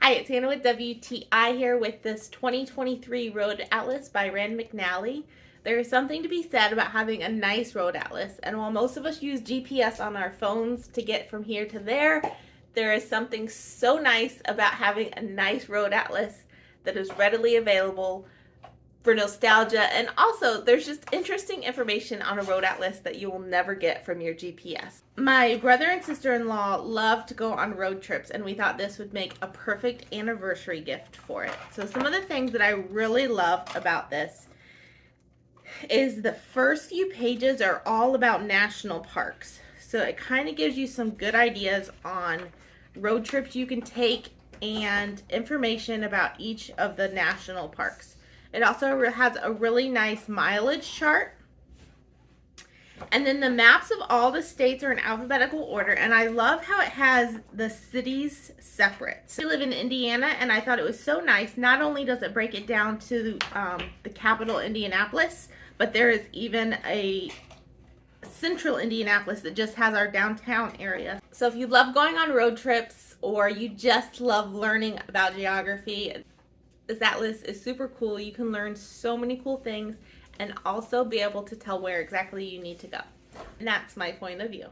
Hi, it's Hannah with WTI here with this 2023 Road Atlas by McNally. There is something to be said about having a nice road atlas, and while most of us use GPS on our phones to get from here to there, there is something so nice about having a nice road atlas that is readily available for nostalgia, and also there's just interesting information on a road atlas that you will never get from your GPS. My brother and sister-in-law love to go on road trips, and we thought this would make a perfect anniversary gift for it. So some of the things that I really love about this is the first few pages are all about national parks. So it kind of gives you some good ideas on road trips you can take and information about each of the national parks. It also has a really nice mileage chart. And then the maps of all the states are in alphabetical order. And I love how it has the cities separate. So we live in Indiana, and I thought it was so nice. Not only does it break it down to the capital, Indianapolis, but there is even a central Indianapolis that just has our downtown area. So if you love going on road trips or you just love learning about geography, this atlas is super cool. You can learn so many cool things and also be able to tell where exactly you need to go. And that's my point of view.